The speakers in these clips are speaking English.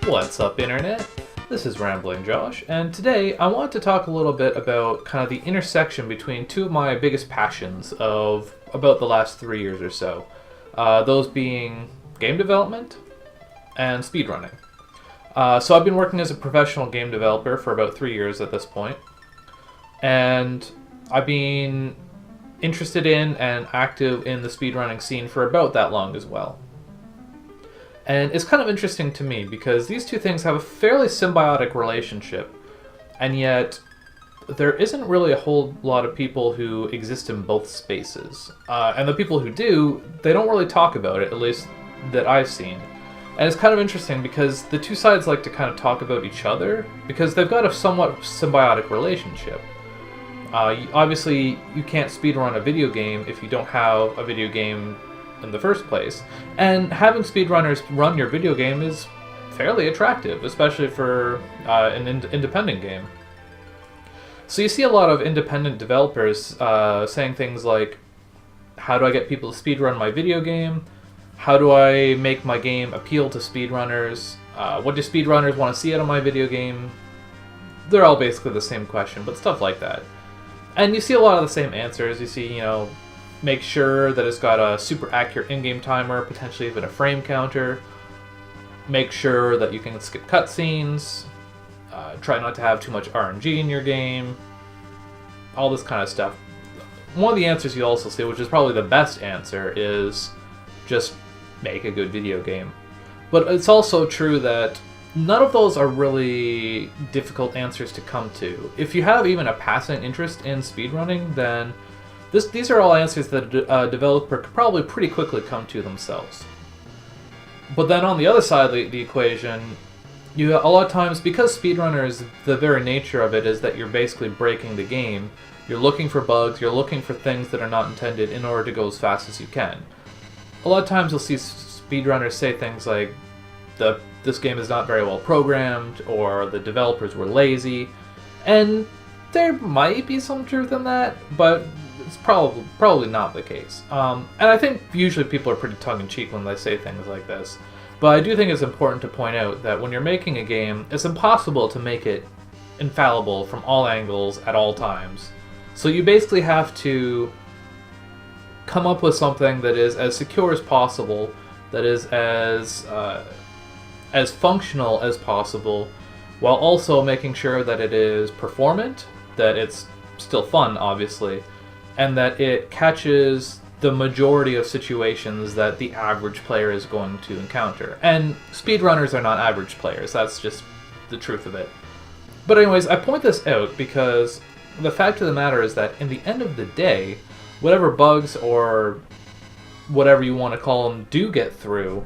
What's up, Internet? This is Rambling Josh, and today I want to talk a little bit about kind of the intersection between two of my biggest passions of about the last 3 years or so. Those being game development and speedrunning. So I've been working as a professional game developer for about 3 years at this point, and I've been interested in and active in the speedrunning scene for about that long as well. And it's kind of interesting to me because these two things have a fairly symbiotic relationship, and yet there isn't really a whole lot of people who exist in both spaces. And the people who do, they don't really talk about it, at least that I've seen. And it's kind of interesting because the two sides like to kind of talk about each other because they've got a somewhat symbiotic relationship. Obviously, you can't speedrun a video game if you don't have a video game in the first place, and having speedrunners run your video game is fairly attractive, especially for an independent game. So you see a lot of independent developers saying things like, how do I get people to speedrun my video game? How do I make my game appeal to speedrunners? What do speedrunners want to see out of my video game? They're all basically the same question, but stuff like that. And you see a lot of the same answers. You see, make sure that it's got a super accurate in-game timer, potentially even a frame counter. Make sure that you can skip cutscenes. Try not to have too much RNG in your game. All this kind of stuff. One of the answers you also see, which is probably the best answer, is just make a good video game. But it's also true that none of those are really difficult answers to come to. If you have even a passing interest in speedrunning, then these are all answers that a developer could probably pretty quickly come to themselves. But then on the other side of the equation, a lot of times, because speedrunners, the very nature of it is that you're basically breaking the game, you're looking for bugs, you're looking for things that are not intended in order to go as fast as you can. A lot of times you'll see speedrunners say things like, this game is not very well programmed, or the developers were lazy, and there might be some truth in that, but it's probably not the case. And I think usually people are pretty tongue-in-cheek when they say things like this. But I do think it's important to point out that when you're making a game, it's impossible to make it infallible from all angles at all times. So you basically have to come up with something that is as secure as possible, that is as functional as possible, while also making sure that it is performant, that it's still fun, obviously, and that it catches the majority of situations that the average player is going to encounter. And speedrunners are not average players, that's just the truth of it. But anyways, I point this out because the fact of the matter is that in the end of the day, whatever bugs or whatever you want to call them do get through,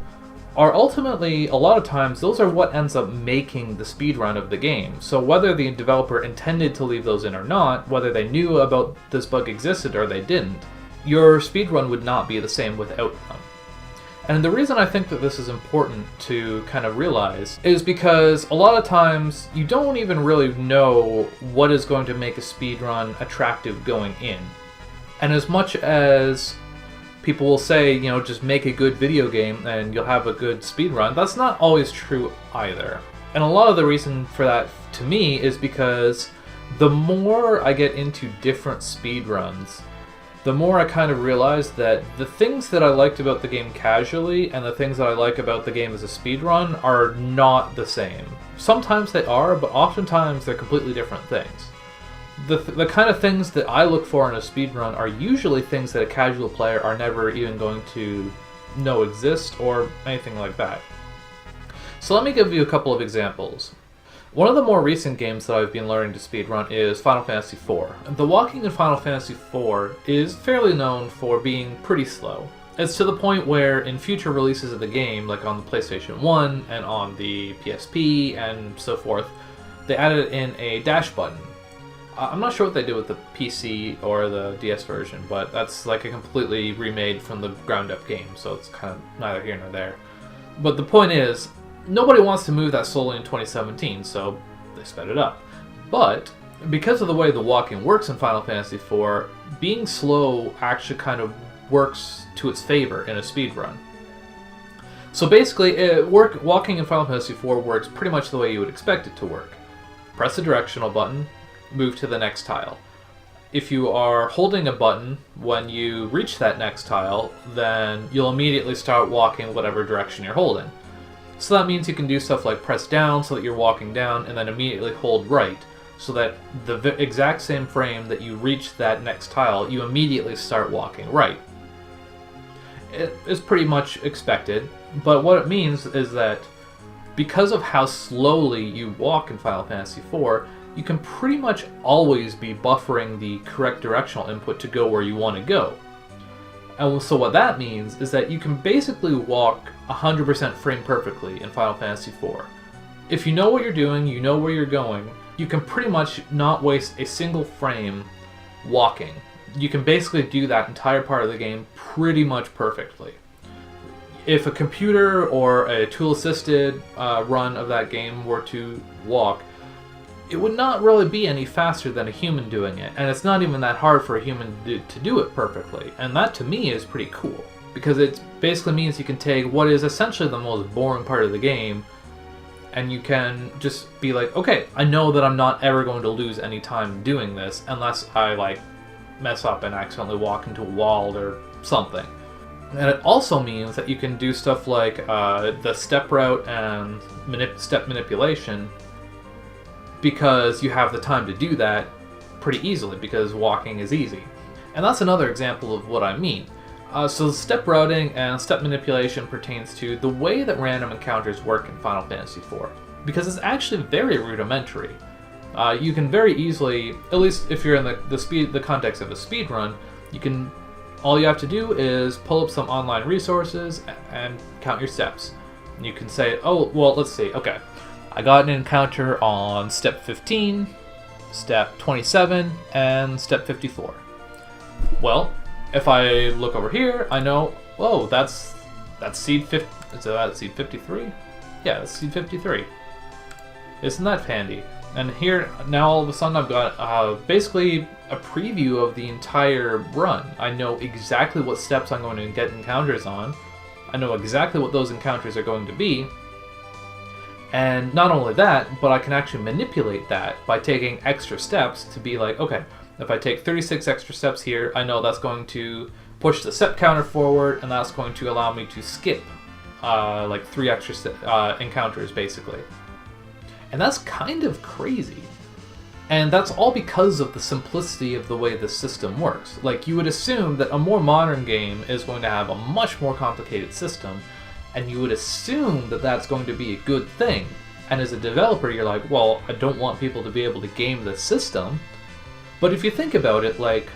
are ultimately, a lot of times, those are what ends up making the speedrun of the game. So whether the developer intended to leave those in or not, whether they knew about this bug existed or they didn't, your speedrun would not be the same without them. And the reason I think that this is important to kind of realize is because a lot of times you don't even really know what is going to make a speedrun attractive going in. And as much as people will say, just make a good video game and you'll have a good speedrun, that's not always true either. And a lot of the reason for that, to me, is because the more I get into different speedruns, the more I kind of realize that the things that I liked about the game casually and the things that I like about the game as a speedrun are not the same. Sometimes they are, but oftentimes they're completely different things. The kind of things that I look for in a speedrun are usually things that a casual player are never even going to know exist or anything like that. So let me give you a couple of examples. One of the more recent games that I've been learning to speedrun is Final Fantasy IV. The walking in Final Fantasy IV is fairly known for being pretty slow. It's to the point where in future releases of the game, like on the PlayStation 1 and on the PSP and so forth, they added in a dash button. I'm not sure what they did with the PC or the DS version, but that's like a completely remade from the ground up game, so it's kind of neither here nor there. But the point is, nobody wants to move that slowly in 2017, so they sped it up. But because of the way the walking works in Final Fantasy IV, being slow actually kind of works to its favor in a speedrun. So basically, walking in Final Fantasy IV works pretty much the way you would expect it to work. Press the directional button, move to the next tile. If you are holding a button when you reach that next tile, then you'll immediately start walking whatever direction you're holding. So that means you can do stuff like press down so that you're walking down, and then immediately hold right, so that the exact same frame that you reach that next tile, you immediately start walking right. It is pretty much expected, but what it means is that because of how slowly you walk in Final Fantasy IV, you can pretty much always be buffering the correct directional input to go where you want to go. And so what that means is that you can basically walk 100% frame perfectly in Final Fantasy IV. If you know what you're doing, you know where you're going, you can pretty much not waste a single frame walking. You can basically do that entire part of the game pretty much perfectly. If a computer or a tool-assisted run of that game were to walk, it would not really be any faster than a human doing it, and it's not even that hard for a human to do it perfectly, and that to me is pretty cool, because it basically means you can take what is essentially the most boring part of the game, and you can just be like, okay, I know that I'm not ever going to lose any time doing this, unless I like mess up and accidentally walk into a wall or something. And it also means that you can do stuff like the step route and step manipulation, because you have the time to do that pretty easily, because walking is easy. And that's another example of what I mean. So step routing and step manipulation pertains to the way that random encounters work in Final Fantasy IV, because it's actually very rudimentary. You can very easily, at least if you're in the context of a speedrun, all you have to do is pull up some online resources and count your steps. And you can say, oh, well, let's see, okay. I got an encounter on step 15, step 27, and step 54. Well, if I look over here, I know, whoa, that's seed 50, is that seed 53? Yeah, that's seed 53. Isn't that handy? And here, now all of a sudden I've got basically a preview of the entire run. I know exactly what steps I'm going to get encounters on. I know exactly what those encounters are going to be. And not only that, but I can actually manipulate that by taking extra steps to be like, okay, if I take 36 extra steps here, I know that's going to push the step counter forward, and that's going to allow me to skip like 3 extra encounters, basically. And that's kind of crazy. And that's all because of the simplicity of the way the system works. Like, you would assume that a more modern game is going to have a much more complicated system, and you would assume that that's going to be a good thing. And as a developer, you're like, well, I don't want people to be able to game the system. But if you think about it, like,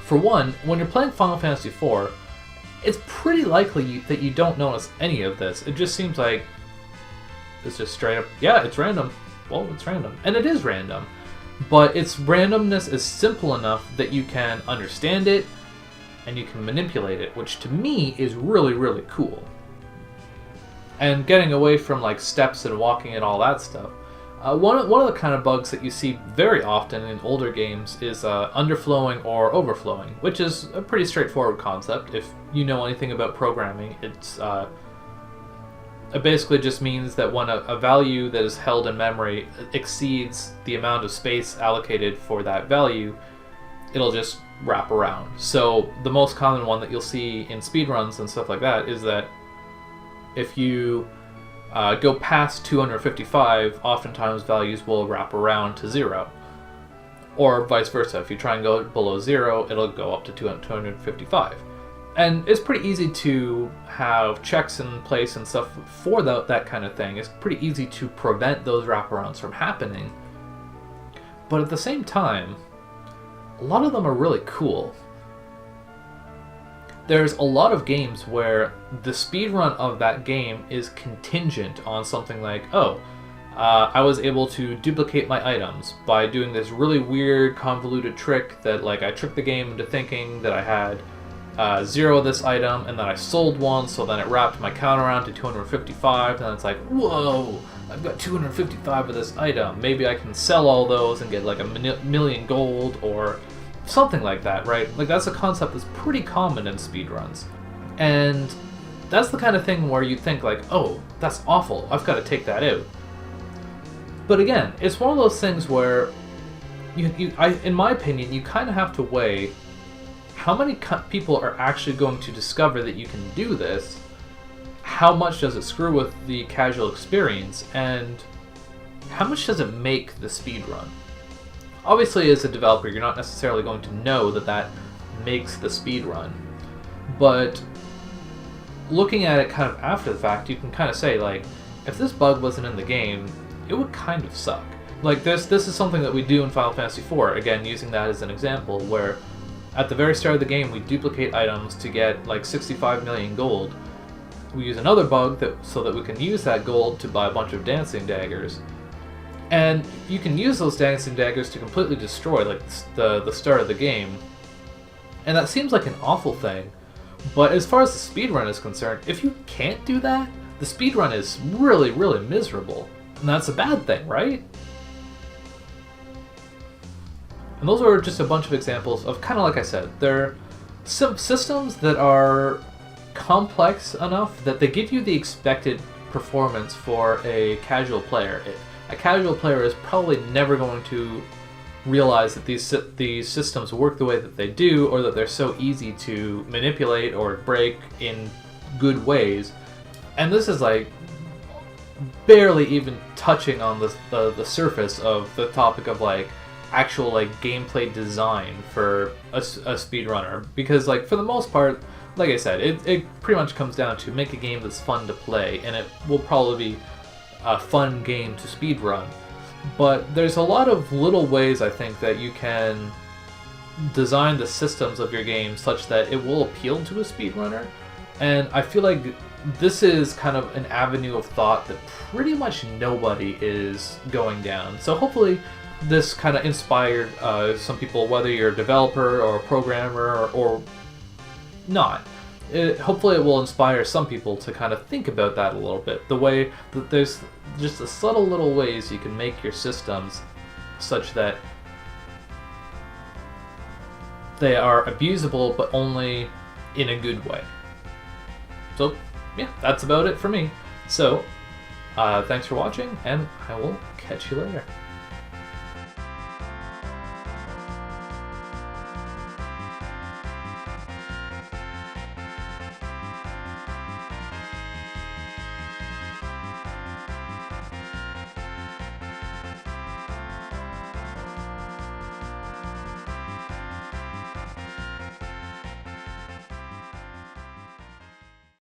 for one, when you're playing Final Fantasy IV, it's pretty likely that you don't notice any of this. It just seems like it's just straight up, yeah, it's random. Well, it's random. And it is random. But its randomness is simple enough that you can understand it, and you can manipulate it, which to me is really, really cool. And getting away from like steps and walking and all that stuff, one of the kind of bugs that you see very often in older games is underflowing or overflowing, which is a pretty straightforward concept. If you know anything about programming, it basically just means that when a value that is held in memory exceeds the amount of space allocated for that value, it'll just wrap around. So the most common one that you'll see in speedruns and stuff like that is that if you go past 255, oftentimes values will wrap around to 0. Or vice versa. If you try and go below 0, it'll go up to 255. And it's pretty easy to have checks in place and stuff for that kind of thing. It's pretty easy to prevent those wraparounds from happening. But at the same time, a lot of them are really cool. There's a lot of games where the speedrun of that game is contingent on something like, I was able to duplicate my items by doing this really weird, convoluted trick that, like, I tricked the game into thinking that I had 0 of this item, and then I sold one, so then it wrapped my count around to 255, and it's like, whoa, I've got 255 of this item. Maybe I can sell all those and get like a million gold, or something like that, right? Like, that's a concept that's pretty common in speedruns. And that's the kind of thing where you think like, oh, that's awful, I've got to take that out. But again, it's one of those things where, in my opinion, you kind of have to weigh how many people are actually going to discover that you can do this, how much does it screw with the casual experience, and how much does it make the speedrun? Obviously, as a developer, you're not necessarily going to know that that makes the speedrun, but looking at it kind of after the fact, you can kind of say, like, if this bug wasn't in the game, it would kind of suck. Like, this is something that we do in Final Fantasy IV, again, using that as an example, where at the very start of the game, we duplicate items to get, like, 65 million gold. We use another bug so that we can use that gold to buy a bunch of dancing daggers. And you can use those dancing daggers to completely destroy, like, the start of the game. And that seems like an awful thing, but as far as the speedrun is concerned, if you can't do that, the speedrun is really, really miserable. And that's a bad thing, right? And those are just a bunch of examples of, kind of like I said, they're systems that are complex enough that they give you the expected performance for a casual player. A casual player is probably never going to realize that these systems work the way that they do, or that they're so easy to manipulate or break in good ways. And this is like barely even touching on the surface of the topic of like actual like gameplay design for a speedrunner, because like for the most part, like I said, it pretty much comes down to make a game that's fun to play, and it will probably be a fun game to speedrun. But there's a lot of little ways I think that you can design the systems of your game such that it will appeal to a speedrunner, and I feel like this is kind of an avenue of thought that pretty much nobody is going down. So hopefully this kind of inspired some people, whether you're a developer or a programmer or not. Hopefully it will inspire some people to kind of think about that a little bit. The way that there's just the subtle little ways you can make your systems such that they are abusable, but only in a good way. So, yeah, that's about it for me. So, thanks for watching, and I will catch you later.